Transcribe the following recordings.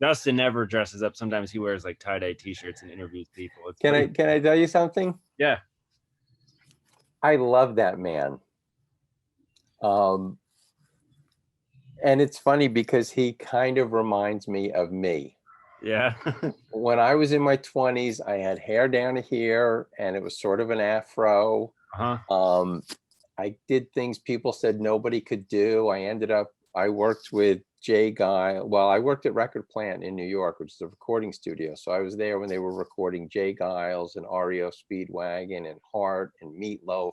Dustin never dresses up. Sometimes he wears like tie-dye t-shirts and interviews people. It's Can I tell you something? Yeah. I love that man. And it's funny because he kind of reminds me of me. Yeah. When I was in my 20s, I had hair down to here and it was sort of an afro. I did things people said nobody could do. I worked with Jay Giles. Well, I worked at Record Plant in New York, which is a recording studio. So I was there when they were recording Jay Giles and REO Speedwagon and Heart and Meatloaf.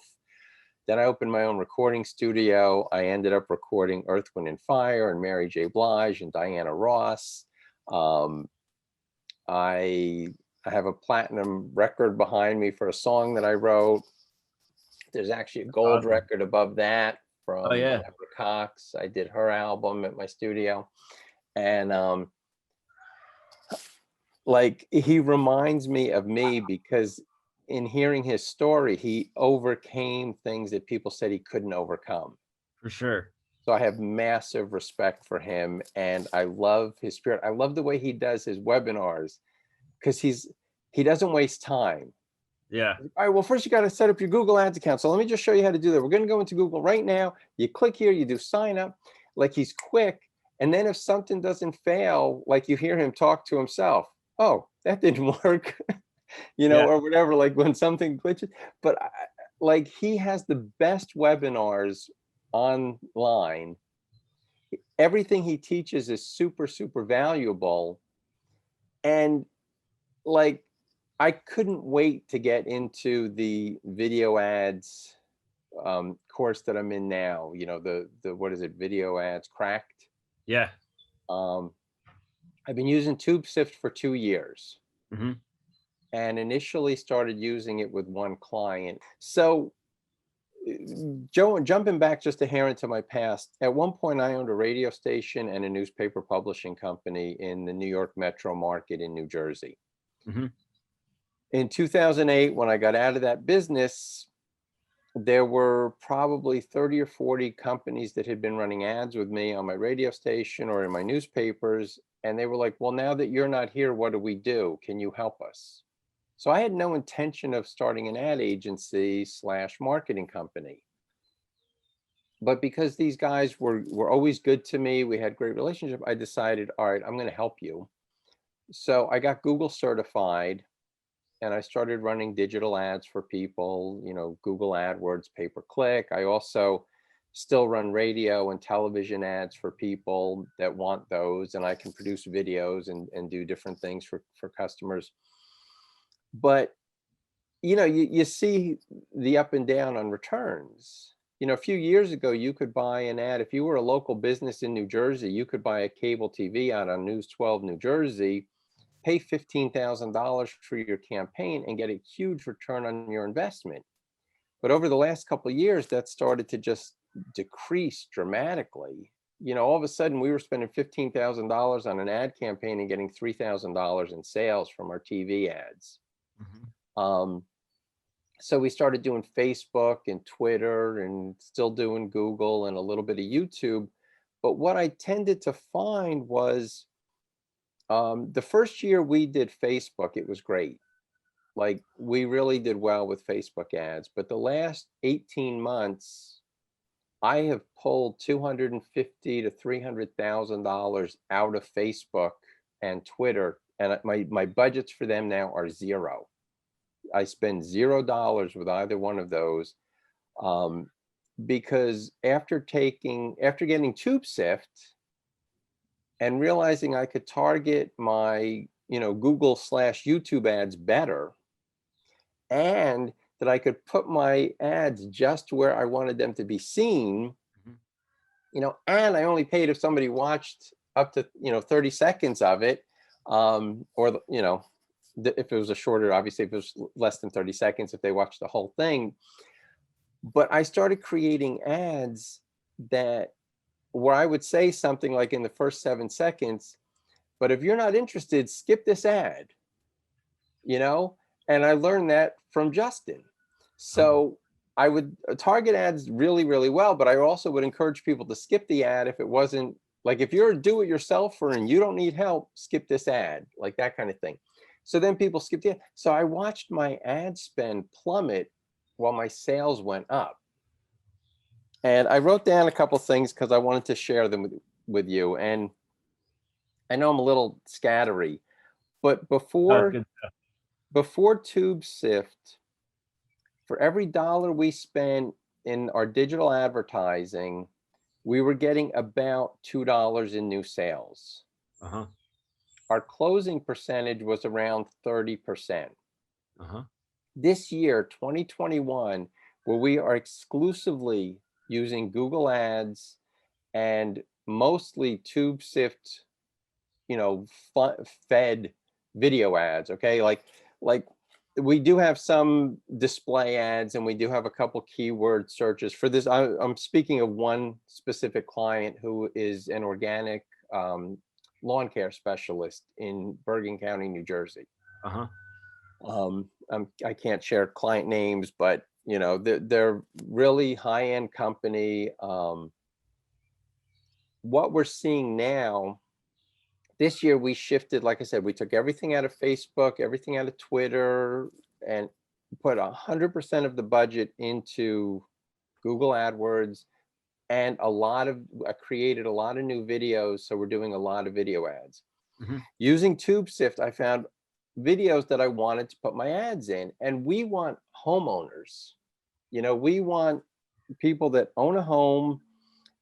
Then I opened my own recording studio. I ended up recording Earth, Wind and Fire and Mary J. Blige and Diana Ross. I have a platinum record behind me for a song that I wrote. There's actually a gold record above that from Deborah Cox. I did her album at my studio. And like, he reminds me of me because in hearing his story, he overcame things that people said he couldn't overcome. For sure. So I have massive respect for him and I love his spirit. I love the way he does his webinars because he doesn't waste time. Yeah. All right, well, first you got to set up your Google Ads account. So let me just show you how to do that. We're going to go into Google right now. You click here, you do sign up. Like, he's quick. And then if something doesn't fail, like, you hear him talk to himself. Oh, that didn't work, you know, or whatever, like when something glitches. But like, he has the best webinars online. Everything he teaches is super, super valuable. And like, I couldn't wait to get into the video ads course that I'm in now. You know, the what is it, video ads cracked? Yeah. I've been using TubeSift for 2 years. And initially started using it with one client. So Joe, jumping back just a hair into my past, at one point I owned a radio station and a newspaper publishing company in the New York metro market in New Jersey. In 2008, when I got out of that business, there were probably 30 or 40 companies that had been running ads with me on my radio station or in my newspapers. And they were like, well, now that you're not here, what do we do? Can you help us? So I had no intention of starting an ad agency / marketing company. But because these guys were always good to me, we had great relationship, I decided, all right, I'm going to help you. So I got Google certified. And I started running digital ads for people, you know, Google AdWords, pay-per-click. I also still run radio and television ads for people that want those. And I can produce videos and do different things for customers. But, you know, you see the up and down on returns. You know, a few years ago, you could buy an ad. If you were a local business in New Jersey, you could buy a cable TV ad on News 12 New Jersey, pay $15,000 for your campaign and get a huge return on your investment. But over the last couple of years, that started to just decrease dramatically. You know, all of a sudden we were spending $15,000 on an ad campaign and getting $3,000 in sales from our TV ads. So we started doing Facebook and Twitter and still doing Google and a little bit of YouTube. But what I tended to find was the first year we did Facebook, it was great. Like, we really did well with Facebook ads. But the last 18 months, I have pulled $250,000 to $300,000 out of Facebook and Twitter. And my budgets for them now are zero. I spend $0 with either one of those. Because after getting TubeSift and realizing I could target my, you know, Google / YouTube ads better, and that I could put my ads just where I wanted them to be seen, you know, and I only paid if somebody watched up to, you know, 30 seconds of it, or, you know, if it was a shorter, obviously if it was less than 30 seconds, if they watched the whole thing. But I started creating ads that where I would say something like in the first 7 seconds, but if you're not interested, skip this ad, you know? And I learned that from Justin. So I would target ads really, really well, but I also would encourage people to skip the ad if it wasn't Like if you're a do-it-yourselfer and you don't need help, skip this ad, like that kind of thing. So then people skipped it. So I watched my ad spend plummet while my sales went up. And I wrote down a couple things because I wanted to share them with you. And I know I'm a little scattery, but before TubeSift, for every dollar we spent in our digital advertising, we were getting about $2 in new sales. Our closing percentage was around 30%. This year, 2021, where we are exclusively using Google Ads and mostly TubeSift, you know, fed video ads. Okay, like we do have some display ads and we do have a couple keyword searches for this. I'm speaking of one specific client who is an organic lawn care specialist in Bergen County, New Jersey. I can't share client names, but you know, they're really high-end company. What we're seeing now, this year we shifted, like I said, we took everything out of Facebook, everything out of Twitter, and put 100% of the budget into Google AdWords, and I created a lot of new videos, so we're doing a lot of video ads. Using TubeSift, I found videos that I wanted to put my ads in, and we want homeowners. You know, we want people that own a home,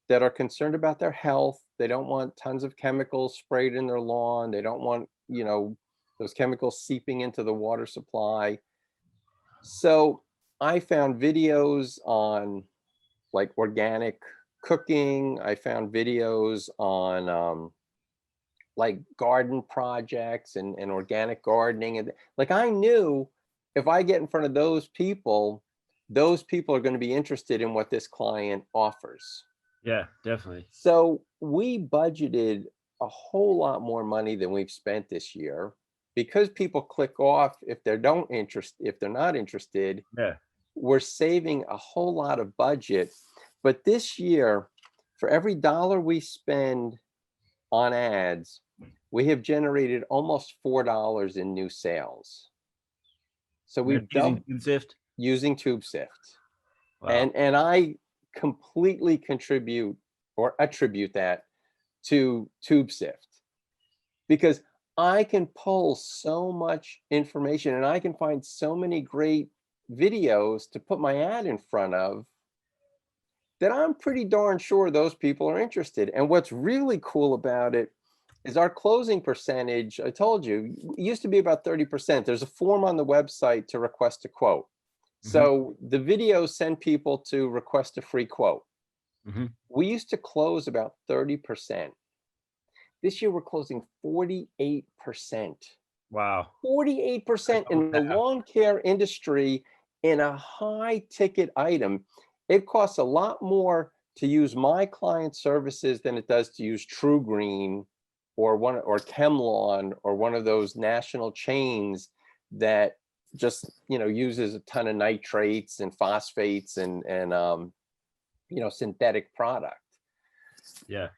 that are concerned about their health. They don't want tons of chemicals sprayed in their lawn. They don't want, you know, those chemicals seeping into the water supply. So I found videos on like organic cooking. I found videos on like garden projects and organic gardening. And like I knew if I get in front of those people are going to be interested in what this client offers. Yeah, definitely. So we budgeted a whole lot more money than we've spent this year because people click off if they're not interested. Yeah. We're saving a whole lot of budget. But this year, for every dollar we spend on ads, we have generated almost $4 in new sales. So we've using TubeSift? Using TubeSift. Wow. And I completely attribute that to TubeSift, because I can pull so much information and I can find so many great videos to put my ad in front of that I'm pretty darn sure those people are interested. And what's really cool about it is our closing percentage. I told you, it used to be about 30%. There's a form on the website to request a quote. So the videos send people to request a free quote. We used to close about 30%. This year we're closing 48%. Wow. 48% in the lawn care industry. In a high ticket item, it costs a lot more to use my client services than it does to use True Green or ChemLawn or one of those national chains that just, you know, uses a ton of nitrates and phosphates and you know, synthetic product. Yeah.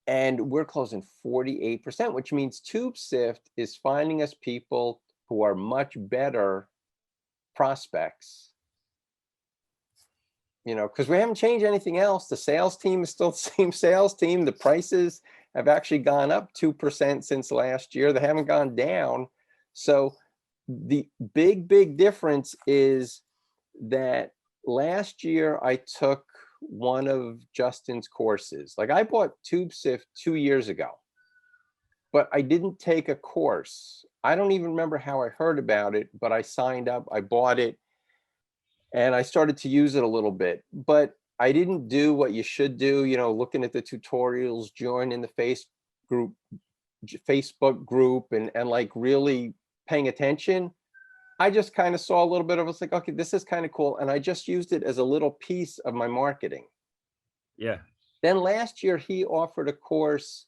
And we're closing 48%, which means TubeSift is finding us people who are much better prospects. You know, because we haven't changed anything else. The sales team is still the same sales team. The prices have actually gone up 2% since last year. They haven't gone down. So the big difference is that last year I took one of Justin's courses. Like I bought TubeSift 2 years ago, but I didn't take a course. I don't even remember how I heard about it, but I signed up, I bought it, and I started to use it a little bit. But I didn't do what you should do, you know, looking at the tutorials, join in the Facebook group and like really paying attention. I just kind of saw a little bit of it. It's like, okay, this is kind of cool. And I just used it as a little piece of my marketing. Yeah. Then last year he offered a course.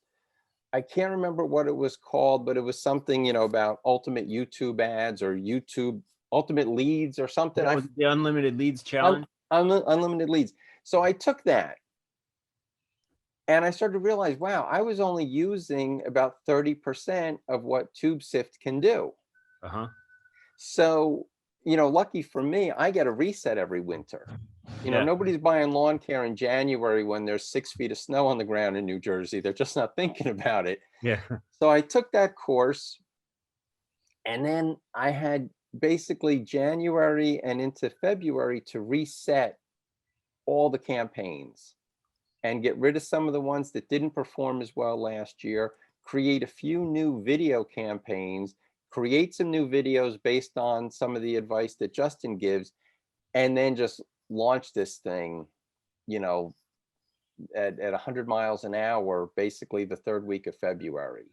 I can't remember what it was called, but it was something, you know, about ultimate YouTube ads or YouTube ultimate leads or something. The unlimited leads challenge. Unlimited leads. So I took that. And I started to realize, wow, I was only using about 30% of what TubeSift can do. Uh-huh. So, lucky for me, I get a reset every winter. Yeah. Nobody's buying lawn care in January when there's 6 feet of snow on the ground in New Jersey. They're just not thinking about it. Yeah. So I took that course, and then I had basically January and into February to reset all the campaigns and get rid of some of the ones that didn't perform as well last year, create a few new video campaigns, create some new videos based on some of the advice that Justin gives, and then just launch this thing, you know, at 100 miles an hour, basically the third week of February.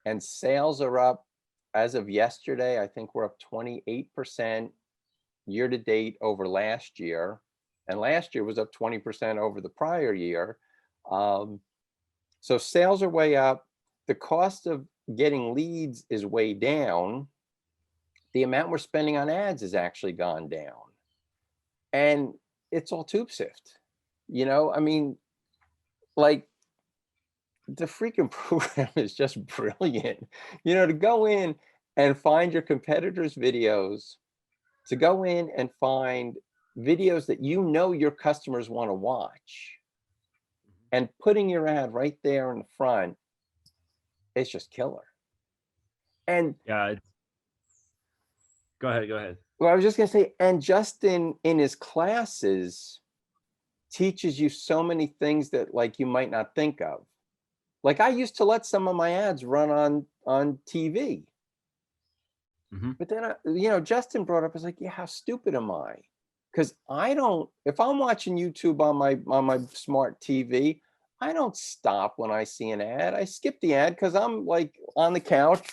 And sales are up as of yesterday. I think we're up 28% year to date over last year. And last year was up 20% over the prior year. So sales are way up. The cost of getting leads is way down. The amount we're spending on ads has actually gone down. And it's all TubeSift. I mean, like, the freaking program is just brilliant. To go in and find your competitors' videos, to go in and find videos that your customers want to watch, and putting your ad right there in the front, it's just killer. And Yeah. Go ahead. Go ahead. well, I was just gonna say, and Justin in his classes teaches you so many things that like you might not think of. Like I used to let some of my ads run on TV. Mm-hmm. But then, Justin brought up, I was like, yeah, how stupid am I? Because I don't, if I'm watching YouTube on my smart TV, I don't stop when I see an ad. I skip the ad because I'm like on the couch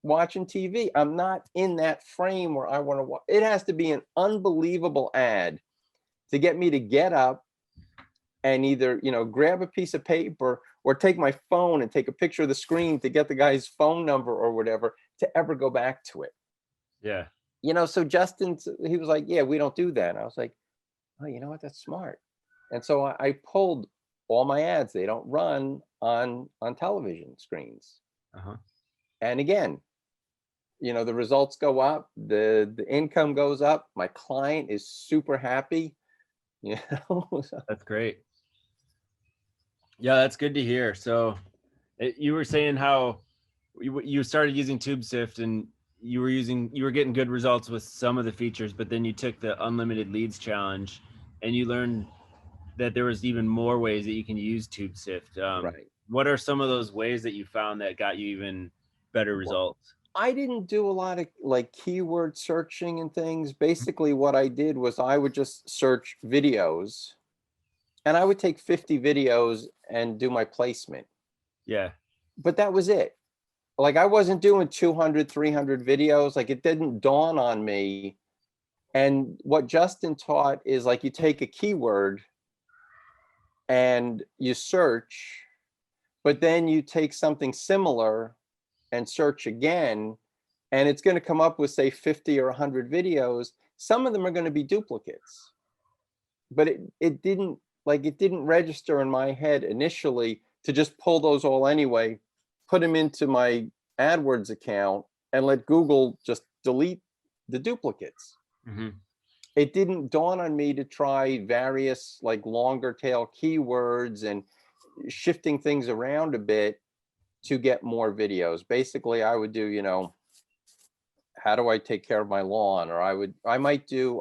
watching TV. I'm not in that frame where I want to watch. It has to be an unbelievable ad to get me to get up and either, grab a piece of paper or take my phone and take a picture of the screen to get the guy's phone number or whatever to ever go back to it. Yeah. So Justin, he was like, yeah, we don't do that. And I was like, oh, you know what? That's smart. And so I pulled all my ads. They don't run on television screens. Uh-huh. And again, the results go up, the income goes up. My client is super happy. That's great. Yeah, that's good to hear. So you were saying how you started using TubeSift and you were getting good results with some of the features, but then you took the unlimited leads challenge and you learned that there was even more ways that you can use TubeSift. Right. What are some of those ways that you found that got you even better results? I didn't do a lot of like keyword searching and things. Basically, what I did was I would just search videos, and I would take 50 videos and do my placement. Yeah. But that was it. Like I wasn't doing 200, 300 videos. Like it didn't dawn on me. And what Justin taught is like you take a keyword and you search, but then you take something similar and search again, and it's going to come up with say 50 or 100 videos. Some of them are going to be duplicates, but it didn't register in my head initially to just pull those all anyway, put them into my AdWords account, and let Google just delete the duplicates. Mm-hmm. It didn't dawn on me to try various like longer tail keywords and shifting things around a bit to get more videos. Basically, I would do, how do I take care of my lawn? Or I might do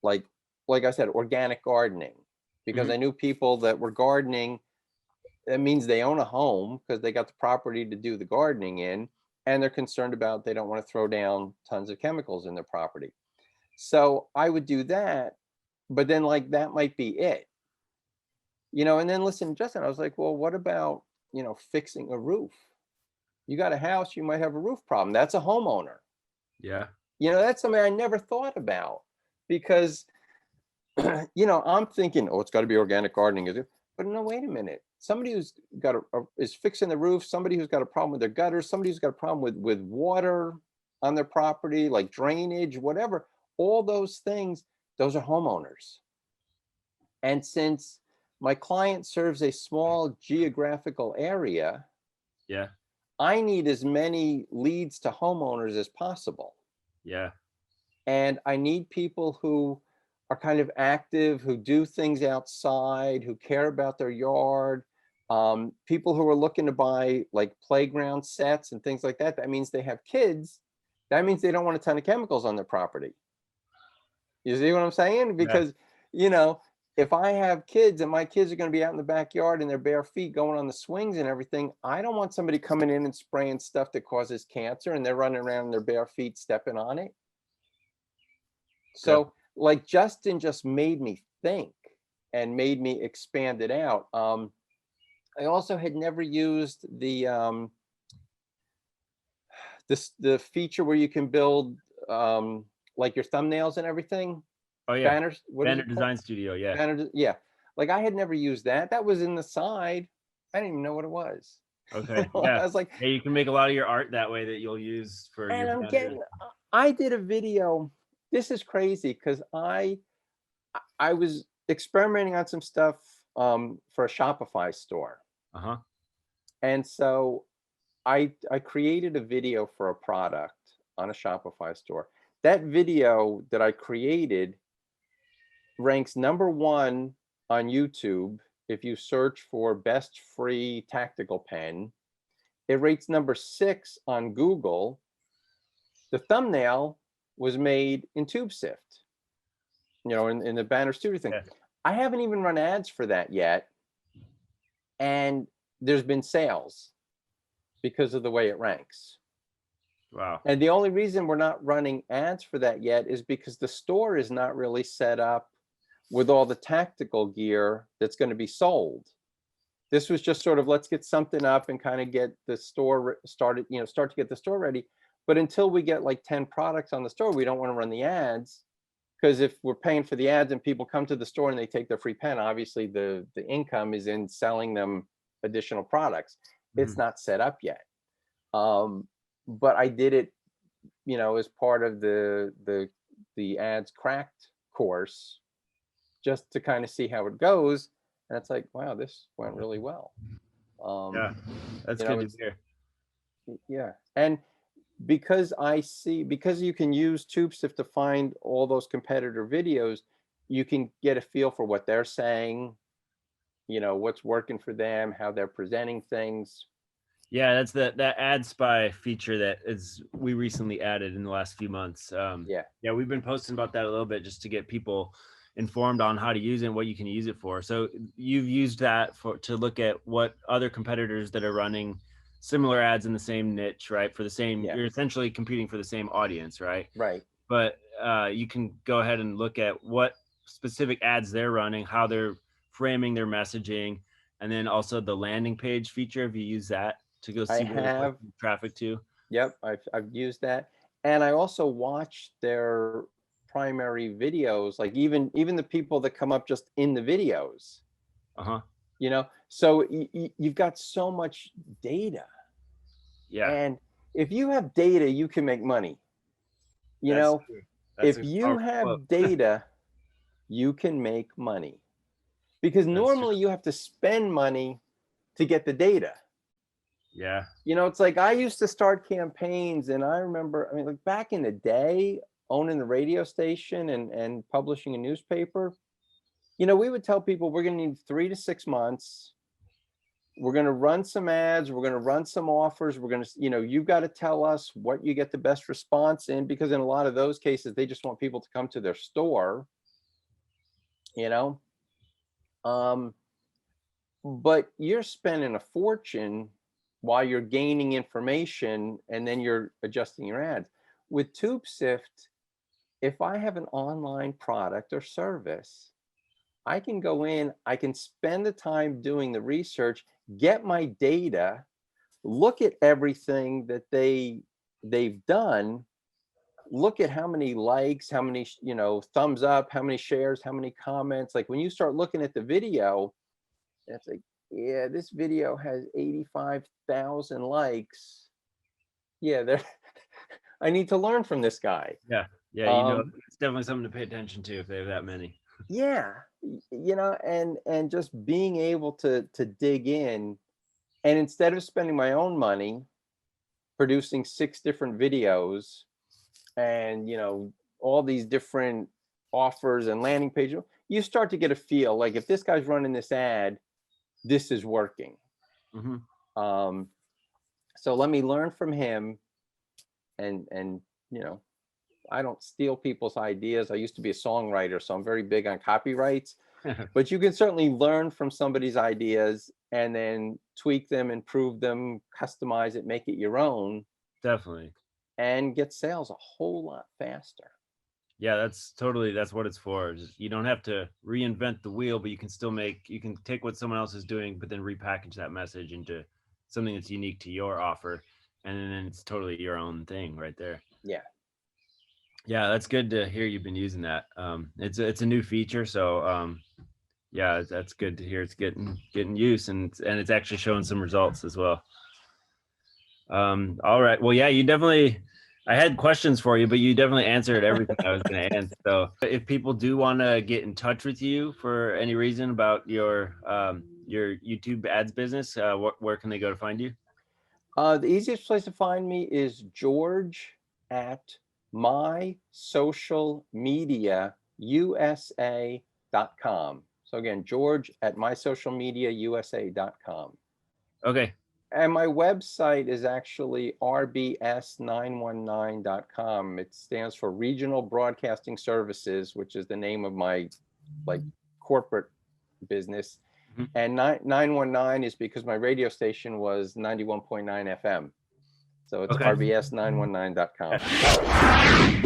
like I said, organic gardening, because Mm-hmm. I knew people that were gardening. That means they own a home because they got the property to do the gardening in, and they're concerned about they don't want to throw down tons of chemicals in their property. So I would do that, but then like that might be it. And then listen, Justin, I was like, well, what about, fixing a roof? You got a house, you might have a roof problem. That's a homeowner. Yeah. That's something I never thought about because, I'm thinking, oh, it's got to be organic gardening, is it? But no, wait a minute. Somebody who's got is fixing the roof, somebody who's got a problem with their gutters, somebody who's got a problem with water on their property, like drainage, whatever, all those things, those are homeowners. And since My client serves a small geographical area. Yeah. I need as many leads to homeowners as possible. Yeah. And I need people who are kind of active, who do things outside, who care about their yard. People who are looking to buy like playground sets and things like that. That means they have kids. That means they don't want a ton of chemicals on their property. You see what I'm saying? Yeah. Because, you know, if I have kids and my kids are going to be out in the backyard in their bare feet going on the swings and everything, I don't want somebody coming in and spraying stuff that causes cancer and they're running around in their bare feet stepping on it. So like Justin just made me think and made me expand it out. I also had never used the the feature where you can build like your thumbnails and everything. Oh yeah. Banners. What is Banner it called? Design Studio. Yeah. Banner. Yeah. Like I had never used that. That was in the side. I didn't even know what it was. Okay. I Yeah. was like, Yeah, you can make a lot of your art that way that you'll use for and your I'm banners. getting. I did a video. This is crazy because I was experimenting on some stuff for a Shopify store. Uh-huh. And so I created a video for a product on a Shopify store. That video that I created ranks #1 on YouTube. If you search for best free tactical pen, it rates #6 on Google. The thumbnail was made in TubeSift, you know, in the banner studio thing. Yeah. I haven't even run ads for that yet. And there's been sales because of the way it ranks. Wow. And the only reason we're not running ads for that yet is because the store is not really set up with all the tactical gear that's going to be sold. This was just sort of, let's get something up and kind of get the store started, you know, start to get the store ready. But until we get like 10 products on the store, we don't want to run the ads, because if we're paying for the ads and people come to the store and they take their free pen, obviously the income is in selling them additional products. It's not set up yet. But I did it, you know, as part of the ads cracked course, just to kind of see how it goes. And it's like, wow, this went really well. Yeah, that's you good know, to hear. yeah. And because you can use TubeSift to find all those competitor videos, you can get a feel for what they're saying, you know, what's working for them, how they're presenting things. Yeah, that's that ad spy feature that we recently added in the last few months. Yeah, we've been posting about that a little bit just to get people informed on how to use it and what you can use it for. So you've used that to look at what other competitors that are running similar ads in the same niche, right? For the same, you're essentially competing for the same audience, right? Right. But you can go ahead and look at what specific ads they're running, how they're framing their messaging, and then also the landing page feature, if you use that to go see where they're pushing traffic to. Yep, I've used that. And I also watched their primary videos, like even the people that come up just in the videos. You know, so you've got so much data. Yeah. And if you have data, you can make money. You know, if you have data, you can make money. Because normally you have to spend money to get the data. Yeah. You know, it's like I used to start campaigns, and I remember, I mean, like back in the day, owning the radio station and publishing a newspaper, you know, we would tell people we're going to need 3 to 6 months. We're going to run some ads. We're going to run some offers. We're going to, you know, you've got to tell us what you get the best response in, because in a lot of those cases, they just want people to come to their store, you know. But you're spending a fortune while you're gaining information, and then you're adjusting your ads. With TubeSift, if I have an online product or service, I can go in, I can spend the time doing the research, get my data, look at everything that they've done, look at how many likes, how many, you know, thumbs up, how many shares, how many comments. Like when you start looking at the video, it's like, yeah, this video has 85,000 likes. Yeah, I need to learn from this guy. Yeah. Yeah, you know, it's definitely something to pay attention to if they have that many. Yeah. you know, and just being able to dig in, and instead of spending my own money producing 6 different videos and, you know, all these different offers and landing pages, you start to get a feel like, if this guy's running this ad, this is working. Um, so let me learn from him, and you know, I don't steal people's ideas. I used to be a songwriter, so I'm very big on copyrights. But you can certainly learn from somebody's ideas and then tweak them, improve them, customize it, make it your own, Definitely. and get sales a whole lot faster. Yeah, that's what it's for. You don't have to reinvent the wheel, but you can take what someone else is doing, but then repackage that message into something that's unique to your offer, and then it's totally your own thing right there. Yeah. Yeah, that's good to hear you've been using that. It's a new feature, so yeah, that's good to hear. It's getting use, and it's actually showing some results as well. All right. Well, yeah, I had questions for you, but you definitely answered everything I was going to answer. So if people do want to get in touch with you for any reason about your YouTube ads business, where can they go to find you? The easiest place to find me is George at mysocialmediausa.com. So again, George at mysocialmediausa.com. Okay. And my website is actually rbs919.com. It stands for Regional Broadcasting Services, which is the name of my corporate business. And 919 is because my radio station was 91.9 FM. So it's rbs919.com.